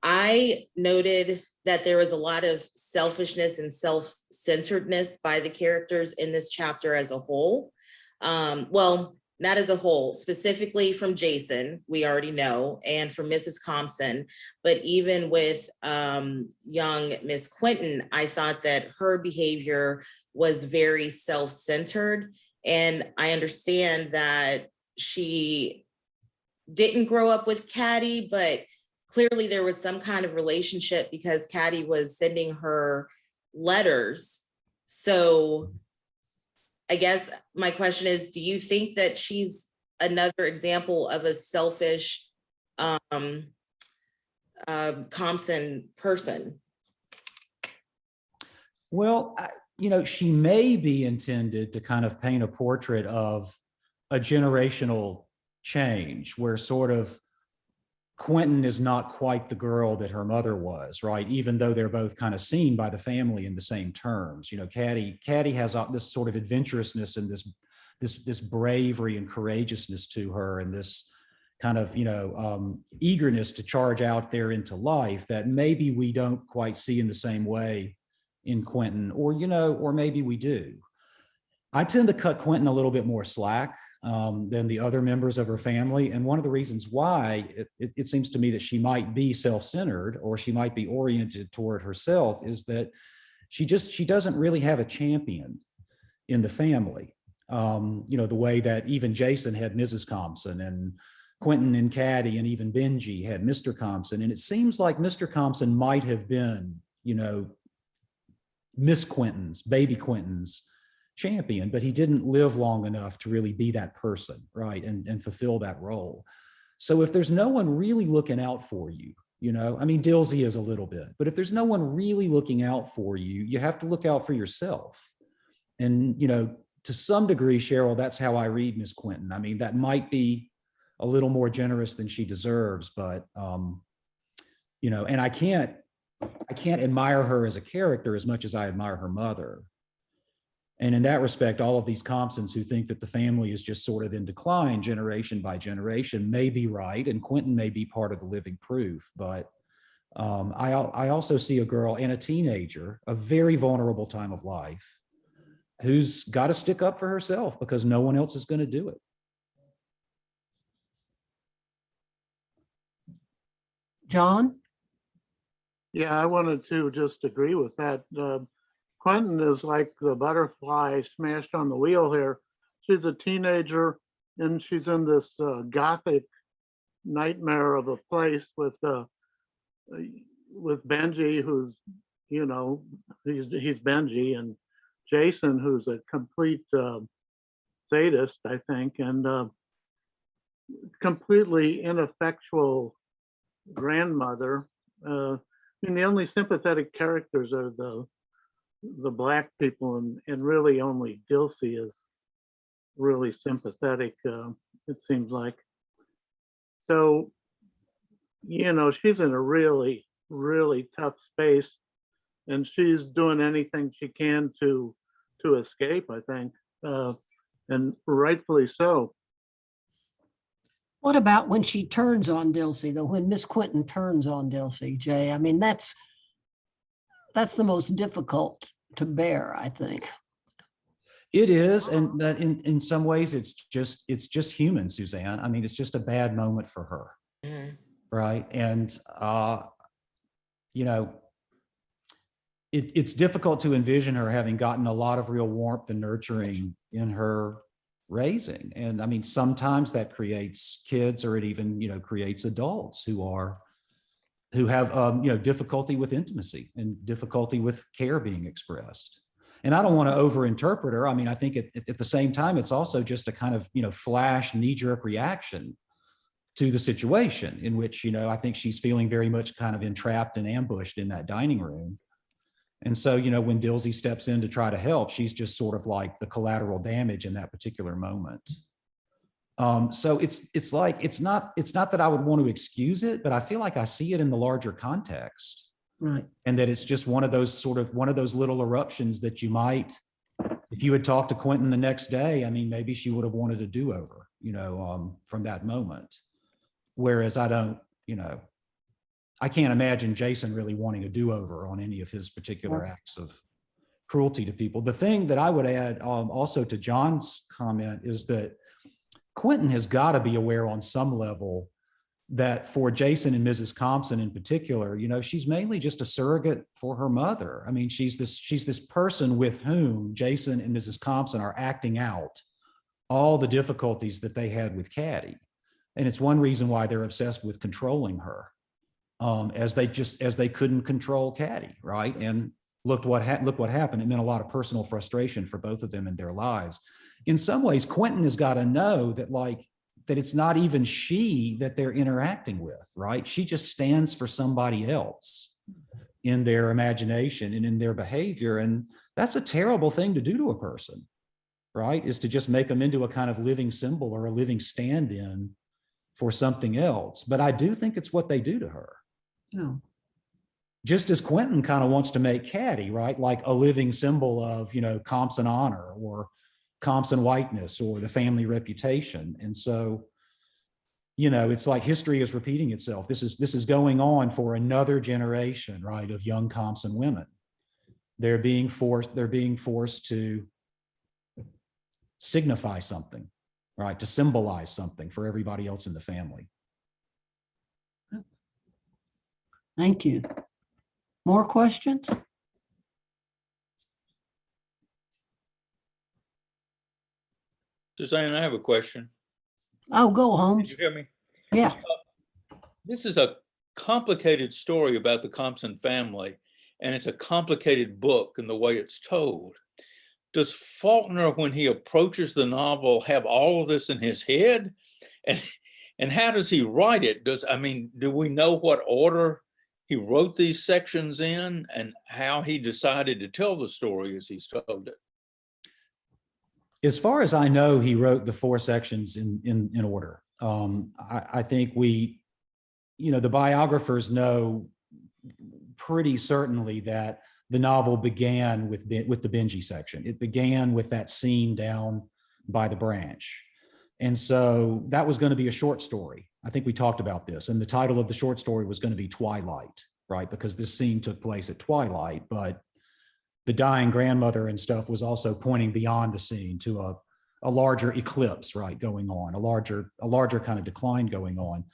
I noted that there was a lot of selfishness and self-centeredness by the characters in this chapter as a whole. Well, not as a whole, specifically from Jason, we already know, and from Mrs. Thompson, but even with young Miss Quentin, I thought that her behavior was very self-centered. And I understand that she didn't grow up with Caddy, but clearly there was some kind of relationship because Caddy was sending her letters. So I guess my question is, do you think that she's another example of a selfish Thompson person? Well, she may be intended to kind of paint a portrait of a generational change where sort of Quentin is not quite the girl that her mother was, right? Even though they're both kind of seen by the family in the same terms. Caddy has this sort of adventurousness and this bravery and courageousness to her, and this kind of eagerness to charge out there into life that maybe we don't quite see in the same way in Quentin, or maybe we do. I tend to cut Quentin a little bit more slack than the other members of her family. And one of the reasons why it seems to me that she might be self-centered or she might be oriented toward herself is that she doesn't really have a champion in the family. The way that even Jason had Mrs. Thompson, and Quentin and Caddy and even Benji had Mr. Thompson. And it seems like Mr. Thompson might have been, Miss Quentin's, baby Quentin's champion, but he didn't live long enough to really be that person, right? And fulfill that role. So if there's no one really looking out for you, Dilsey is a little bit, but if there's no one really looking out for you, you have to look out for yourself. And, to some degree, Cheryl, that's how I read Miss Quentin. That might be a little more generous than she deserves, but, and I can't admire her as a character as much as I admire her mother. And in that respect, all of these Thompsons who think that the family is just sort of in decline generation by generation may be right, and Quentin may be part of the living proof. But I also see a girl and a teenager, a very vulnerable time of life, who's got to stick up for herself because no one else is going to do it. John? Yeah, I wanted to just agree with that. Quentin is like the butterfly smashed on the wheel here. She's a teenager and she's in this gothic nightmare of a place with Benji, who's, he's Benji, and Jason, who's a complete sadist, I think, and completely ineffectual grandmother. The only sympathetic characters are the Black people, and really only Dilsey is really sympathetic, it seems like. So, she's in a really, really tough space, and she's doing anything she can to escape, I think, and rightfully so. What about when she turns on Dilsey, though, when Miss Quentin turns on Dilsey, Jay? That's the most difficult to bear, I think. It is, and that in some ways it's just human, Suzanne. It's just a bad moment for her, right? And it's difficult to envision her having gotten a lot of real warmth and nurturing in her raising. And sometimes that creates kids, or it even creates adults who have difficulty with intimacy and difficulty with care being expressed. And I don't want to overinterpret her. I think at the same time, it's also just a kind of flash knee-jerk reaction to the situation in which I think she's feeling very much kind of entrapped and ambushed in that dining room. And so, when Dilsey steps in to try to help, she's just sort of like the collateral damage in that particular moment. So it's not that I would want to excuse it, but I feel like I see it in the larger context. Right. And that it's just one of those little eruptions that you might, if you had talked to Quentin the next day, maybe she would have wanted a do-over, from that moment. Whereas I can't imagine Jason really wanting a do-over on any of his particular acts of cruelty to people. The thing that I would add also to John's comment is that Quentin has got to be aware on some level that for Jason and Mrs. Thompson in particular, she's mainly just a surrogate for her mother. I mean, she's this person with whom Jason and Mrs. Thompson are acting out all the difficulties that they had with Caddy. And it's one reason why they're obsessed with controlling her, as they couldn't control Caddy, right? And look what happened. It meant a lot of personal frustration for both of them in their lives. In some ways, Quentin has got to know that that it's not even she that they're interacting with, right? She just stands for somebody else in their imagination and in their behavior. And that's a terrible thing to do to a person, right? Is to just make them into a kind of living symbol or a living stand-in for something else. But I do think it's what they do to her. Oh. Just as Quentin kind of wants to make Caddy, right? Like a living symbol of, Compson honor or Compson whiteness or the family reputation. And so, it's like history is repeating itself. This is going on for another generation, right, of young Compson women. They're being forced to signify something, right? To symbolize something for everybody else in the family. Thank you. More questions? Suzanne, I have a question. Oh, go Can Holmes. you hear me? Yeah. This is a complicated story about the Compson family, and it's a complicated book in the way it's told. Does Faulkner, when he approaches the novel, have all of this in his head? And how does he write it? Do we know what order he wrote these sections in and how he decided to tell the story as he's told it? As far as I know, he wrote the 4 sections in order. I think the biographers know pretty certainly that the novel began with the Benji section. It began with that scene down by the branch. And so that was going to be a short story. I think we talked about this. And the title of the short story was going to be Twilight, right? Because this scene took place at twilight, but the dying grandmother and stuff was also pointing beyond the scene to a larger eclipse, right, going on, a larger kind of decline going on.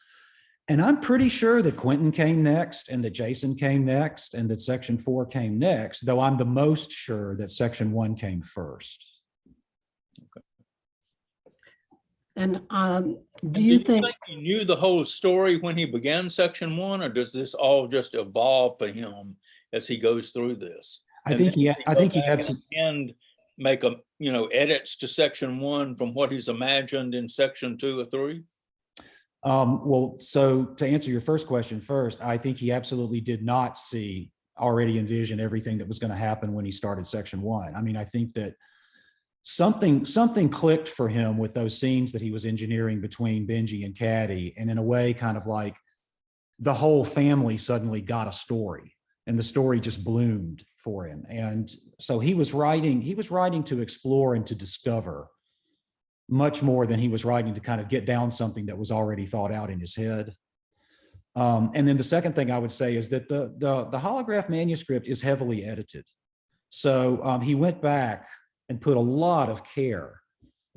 And I'm pretty sure that Quentin came next and that Jason came next and that section 4 came next, though I'm the most sure that section 1 came first. Okay. And do you think he knew the whole story when he began section 1, or does this all just evolve for him as he goes through this? I think he had some, and make edits to section 1 from what he's imagined in section 2 or 3. Well, so to answer your first question first, I think he absolutely did not already envision everything that was going to happen when he started section 1. I mean, I think that something clicked for him with those scenes that he was engineering between Benji and Caddy, and in a way, kind of like the whole family suddenly got a story. And the story just bloomed for him. And so he was writing to explore and to discover much more than he was writing to kind of get down something that was already thought out in his head. And then the second thing I would say is that the holograph manuscript is heavily edited. So he went back and put a lot of care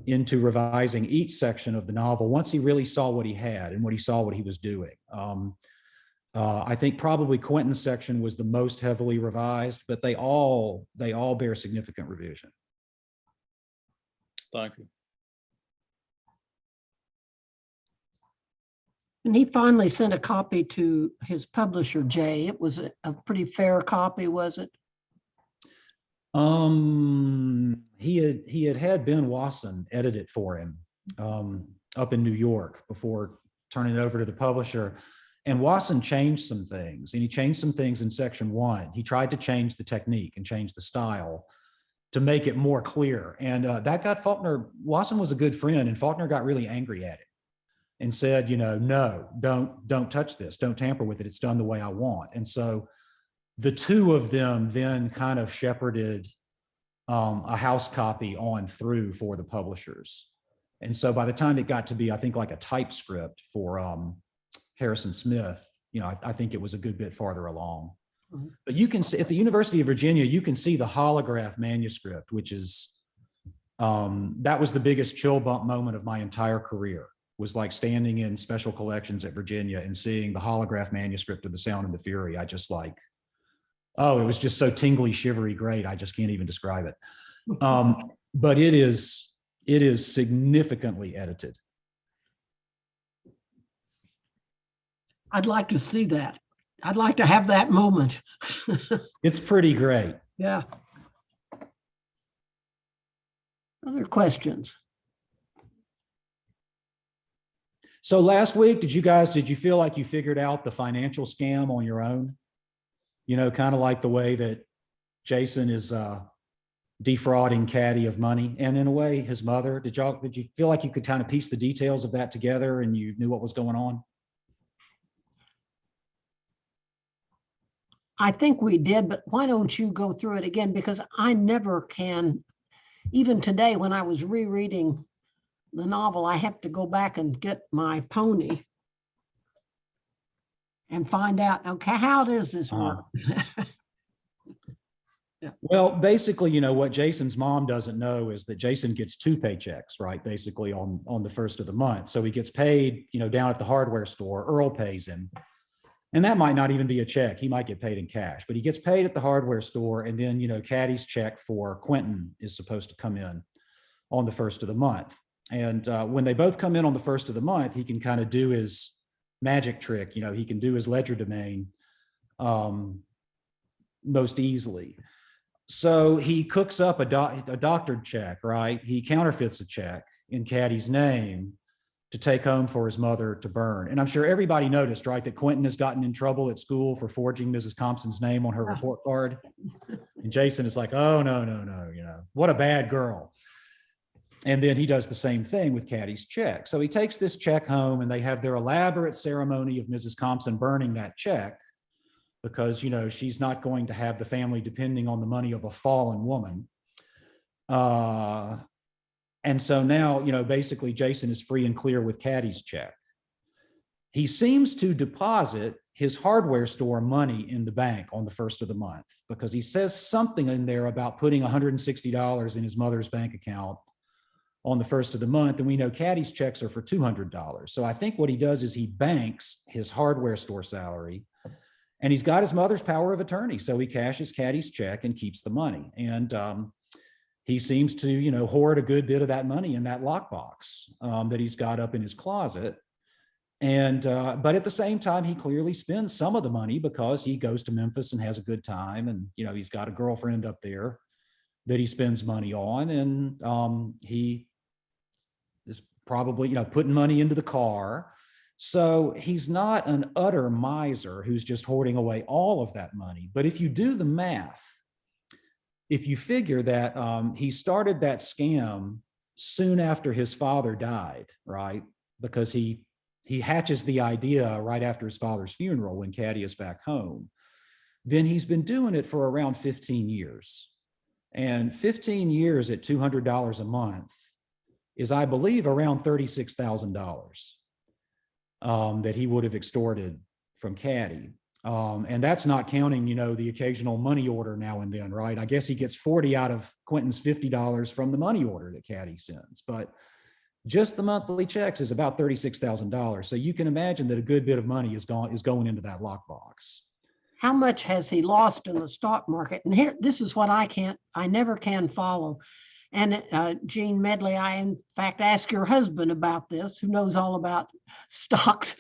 into revising each section of the novel once he really saw what he had and what he was doing. I think probably Quentin's section was the most heavily revised, but they all bear significant revision. Thank you. And he finally sent a copy to his publisher, Jay. It was a pretty fair copy, was it? He had Ben Wasson edit it for him up in New York before turning it over to the publisher. And Wasson changed some things, and he changed some things in section 1. He tried to change the technique and change the style to make it more clear. And that got Faulkner. Wasson was a good friend, and Faulkner got really angry at it and said, no, don't touch this. Don't tamper with it. It's done the way I want. And so the two of them then kind of shepherded a house copy on through for the publishers. And so by the time it got to be, I think, like a typescript for Harrison Smith, I think it was a good bit farther along. Mm-hmm. But you can see at the University of Virginia, you can see the holograph manuscript, which is That was the biggest chill bump moment of my entire career, was like standing in special collections at Virginia and seeing the holograph manuscript of The Sound and the Fury. I just like, oh, it was just so tingly, shivery, great. I just can't even describe it. But it is significantly edited. I'd like to see that. I'd like to have that moment. It's pretty great. Yeah. Other questions? So last week, did you feel like you figured out the financial scam on your own? You know, kind of like the way that Jason is defrauding Caddy of money, and in a way, his mother. Did you feel like you could kind of piece the details of that together and you knew what was going on? I think we did, but why don't you go through it again? Because I never can, even today when I was rereading the novel, I have to go back and get my pony and find out, okay, how does this work? Yeah. Well, basically, you know, what Jason's mom doesn't know is that Jason gets 2 paychecks, right? Basically on the first of the month. So he gets paid, you know, down at the hardware store. Earl pays him. And that might not even be a check. He might get paid in cash, but he gets paid at the hardware store. And then, you know, Caddy's check for Quentin is supposed to come in on the first of the month. And when they both come in on the first of the month, he can kind of do his magic trick. You know, he can do his ledger domain most easily. So he cooks up a doctored check, right? He counterfeits a check in Caddy's name to take home for his mother to burn. And I'm sure everybody noticed, right, that Quentin has gotten in trouble at school for forging Mrs. Thompson's name on her report card. And Jason is like, oh, no, you know, what a bad girl. And then he does the same thing with Caddy's check. So he takes this check home and they have their elaborate ceremony of Mrs. Thompson burning that check because, you know, she's not going to have the family depending on the money of a fallen woman. And so now, you know, basically Jason is free and clear with Caddy's check. He seems to deposit his hardware store money in the bank on the first of the month because he says something in there about putting $160 in his mother's bank account on the first of the month. And we know Caddy's checks are for $200. So I think what he does is he banks his hardware store salary and he's got his mother's power of attorney. So he cashes Caddy's check and keeps the money. And he seems to, you know, hoard a good bit of that money in that lockbox that he's got up in his closet. And, but at the same time, he clearly spends some of the money because he goes to Memphis and has a good time. And, you know, he's got a girlfriend up there that he spends money on. And he is probably, you know, putting money into the car. So he's not an utter miser who's just hoarding away all of that money. But if you do the math, if you figure that he started that scam soon after his father died, right? Because he hatches the idea right after his father's funeral when Caddy is back home. Then he's been doing it for around 15 years. And 15 years at $200 a month is, I believe, around $36,000 that he would have extorted from Caddy. And that's not counting, you know, the occasional money order now and then, right? I guess he gets 40 out of Quentin's $50 from the money order that Caddy sends, but just the monthly checks is about $36,000. So you can imagine that a good bit of money is going into that lockbox. How much has he lost in the stock market? And here, this is what I never can follow. And Jean Medley, I in fact asked your husband about this, who knows all about stocks,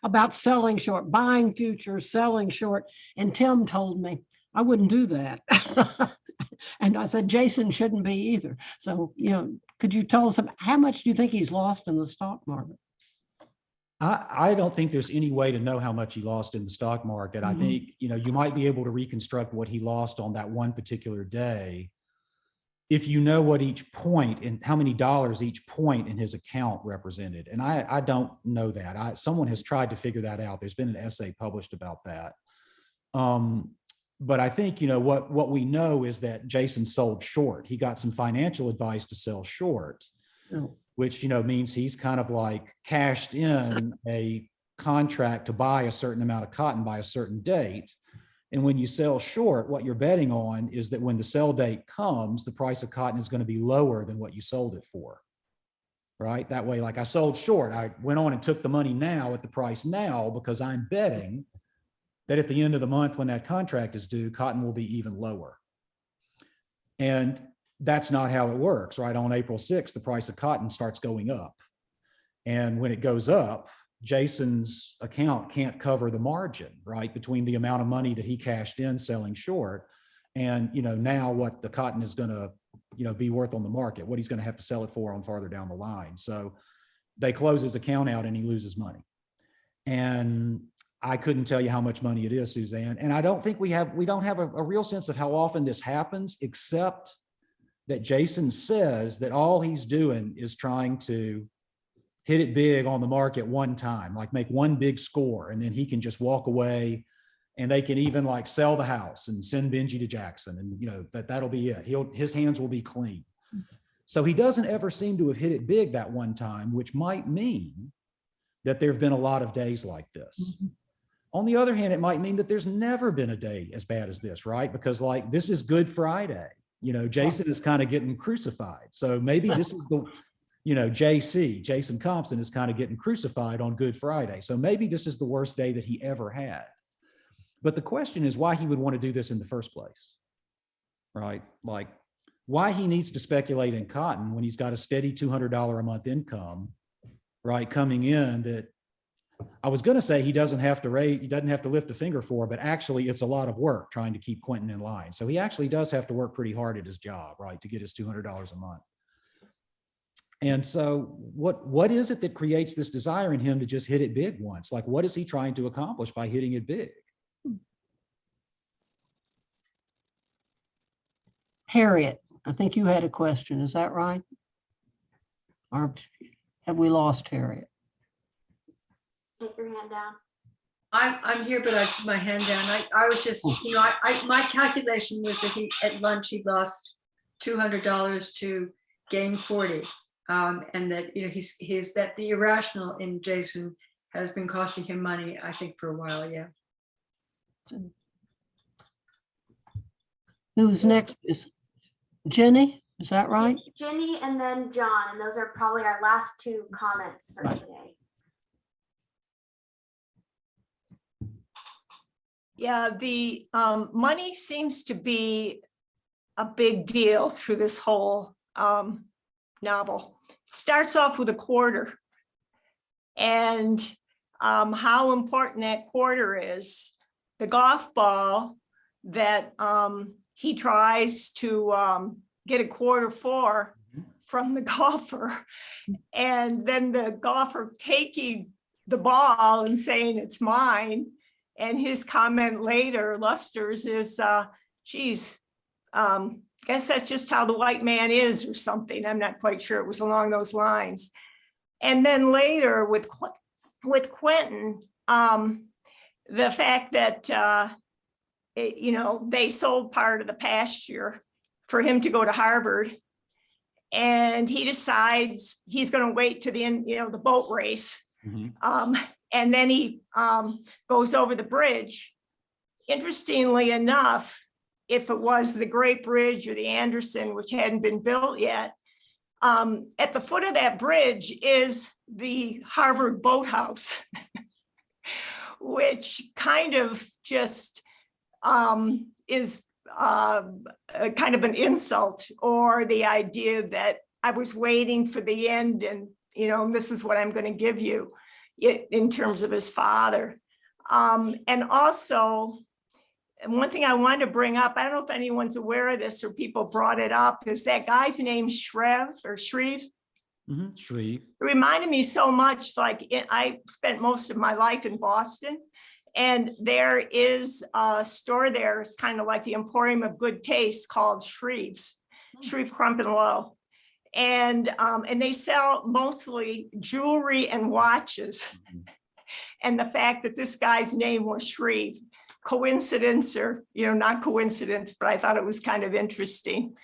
about selling short, buying futures, selling short. And Tim told me I wouldn't do that. And I said, Jason shouldn't be either. So, you know, could you tell us how much do you think he's lost in the stock market? I don't think there's any way to know how much he lost in the stock market. I think, you know, you might be able to reconstruct what he lost on that one particular day if you know what each point and how many dollars each point in his account represented. And I don't know that. Someone has tried to figure that out. There's been an essay published about that. But I think, you know, what we know is that Jason sold short. He got some financial advice to sell short, which, you know, means he's kind of like cashed in a contract to buy a certain amount of cotton by a certain date. And when you sell short, what you're betting on is that when the sell date comes, the price of cotton is going to be lower than what you sold it for. Right? That way, like I sold short, I went on and took the money now at the price now because I'm betting that at the end of the month when that contract is due, cotton will be even lower. And that's not how it works, right? On April 6th, the price of cotton starts going up. And when it goes up, Jason's account can't cover the margin, right, between the amount of money that he cashed in selling short and, now what the cotton is going to, be worth on the market, what he's going to have to sell it for on farther down the line. So they close his account out and he loses money. And I couldn't tell you how much money it is, Suzanne. And I don't think we don't have a real sense of how often this happens, except that Jason says that all he's doing is trying to hit it big on the market one time, like make one big score, and then he can just walk away and they can even like sell the house and send Benji to Jackson. And that'll be it. His hands will be clean. So he doesn't ever seem to have hit it big that one time, which might mean that there've been a lot of days like this. Mm-hmm. On the other hand, it might mean that there's never been a day as bad as this, right? Because like this is Good Friday. Jason is kind of getting crucified. So maybe this is the, Jason Compson is kind of getting crucified on Good Friday. So maybe this is the worst day that he ever had. But the question is why he would want to do this in the first place, right? Like why he needs to speculate in cotton when he's got a steady $200 a month income, right, coming in that I was going to say he doesn't have to lift a finger for, but actually it's a lot of work trying to keep Quentin in line. So he actually does have to work pretty hard at his job, right, to get his $200 a month. And so what is it that creates this desire in him to just hit it big once? Like, what is he trying to accomplish by hitting it big? Harriet, I think you had a question. Is that right? Or have we lost Harriet? Take your hand down. I'm here, but I put my hand down. I was just, my calculation was that at lunch, he lost $200 to gain 40. And that, he's that the irrational in Jason has been costing him money, I think, for a while. Yeah. Who's next? Is Jenny? Is that right? Jenny and then John, and those are probably our last two comments for today. Yeah, the money seems to be a big deal through this whole novel. It starts off with a quarter, and how important that quarter is. The golf ball that he tries to get a quarter for from the golfer, and then the golfer taking the ball and saying it's mine. And his comment later, Luster's, is, geez, guess that's just how the white man is or something. I'm not quite sure. It was along those lines. And then later with Quentin, the fact that, they sold part of the pasture for him to go to Harvard. And he decides he's going to wait to the end, the boat race. Mm-hmm. And then he goes over the bridge. Interestingly enough, if it was the Great Bridge or the Anderson, which hadn't been built yet, at the foot of that bridge is the Harvard boathouse, which kind of just is kind of an insult, or the idea that I was waiting for the end and, this is what I'm going to give you, in terms of his father. And also, one thing I wanted to bring up, I don't know if anyone's aware of this or people brought it up, is that guy's name Shreve. Mm-hmm. Shreve. It reminded me so much, I spent most of my life in Boston, and there is a store there. It's kind of like the Emporium of Good Taste called Shreve's, Shreve Crump and Low. And they sell mostly jewelry and watches. And the fact that this guy's name was Shreve, coincidence or, not coincidence, but I thought it was kind of interesting.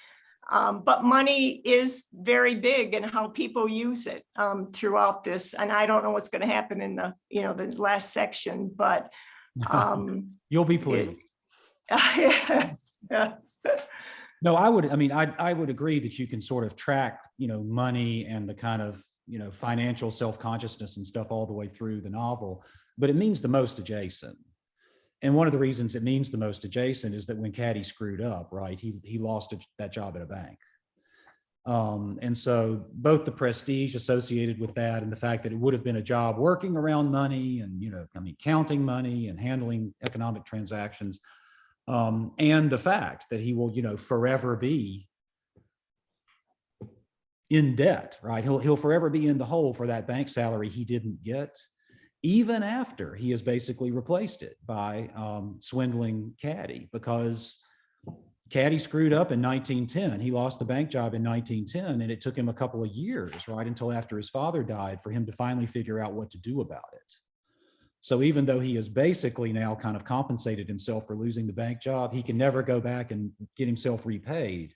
But money is very big in how people use it throughout this. And I don't know what's going to happen in the, the last section, but you'll be pleased. Yeah. No, I would, I mean, I would agree that you can sort of track, money and the kind of, financial self-consciousness and stuff all the way through the novel, but it means the most to Jason. And one of the reasons it means the most to Jason is that when Caddy screwed up, right, he lost that job at a bank. And so both the prestige associated with that and the fact that it would have been a job working around money and, counting money and handling economic transactions, and the fact that he will, forever be in debt, right? He'll forever be in the hole for that bank salary he didn't get, even after he has basically replaced it by swindling Caddy, because Caddy screwed up in 1910. He lost the bank job in 1910, and it took him a couple of years, right, until after his father died for him to finally figure out what to do about it. So even though he has basically now kind of compensated himself for losing the bank job, he can never go back and get himself repaid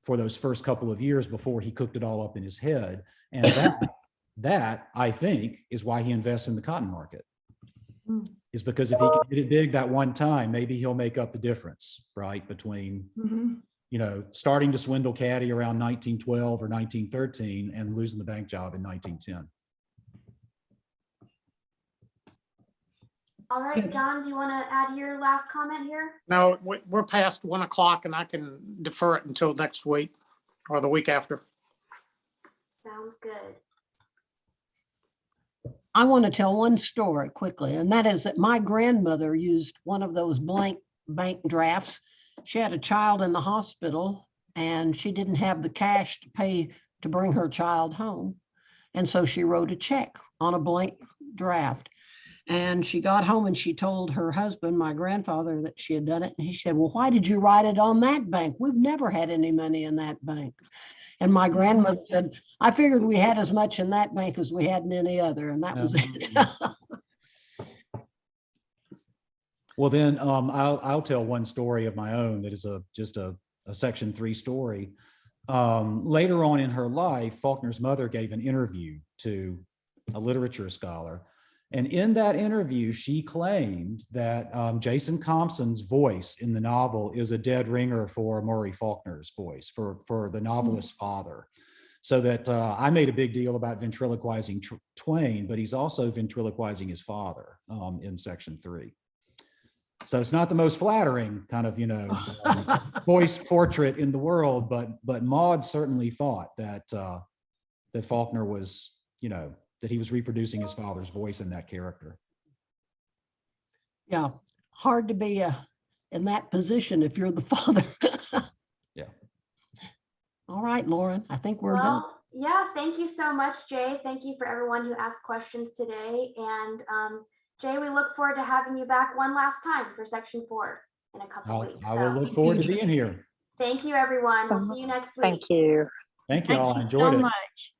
for those first couple of years before he cooked it all up in his head. And that I think is why he invests in the cotton market, is because if he can get it big that one time, maybe he'll make up the difference, right, between, starting to swindle Caddy around 1912 or 1913 and losing the bank job in 1910. All right, John, do you want to add your last comment here? No, we're past 1 o'clock and I can defer it until next week or the week after. Sounds good. I want to tell one story quickly, and that is that my grandmother used one of those blank bank drafts. She had a child in the hospital and she didn't have the cash to pay to bring her child home. And so she wrote a check on a blank draft. And she got home and she told her husband, my grandfather, that she had done it. And he said, well, why did you write it on that bank? We've never had any money in that bank. And my grandmother said, I figured we had as much in that bank as we had in any other. And that was it. Well, then I'll tell one story of my own that is just a Section 3 story. Later on in her life, Faulkner's mother gave an interview to a literature scholar. And in that interview, she claimed that Jason Compson's voice in the novel is a dead ringer for Murray Faulkner's voice, for the novelist's father. So that I made a big deal about ventriloquizing Twain, but he's also ventriloquizing his father in Section 3. So it's not the most flattering kind of, voice portrait in the world, but Maud certainly thought that that Faulkner was, that he was reproducing his father's voice in that character. Yeah, hard to be in that position if you're the father. Yeah. All right, Lauren, I think we're done. Well, yeah, thank you so much, Jay. Thank you for everyone who asked questions today. And Jay, we look forward to having you back one last time for Section 4 in a couple weeks. I will look forward to being here. Thank you, everyone. We'll see you next week. Thank you. Thank you all. I enjoyed it. Much.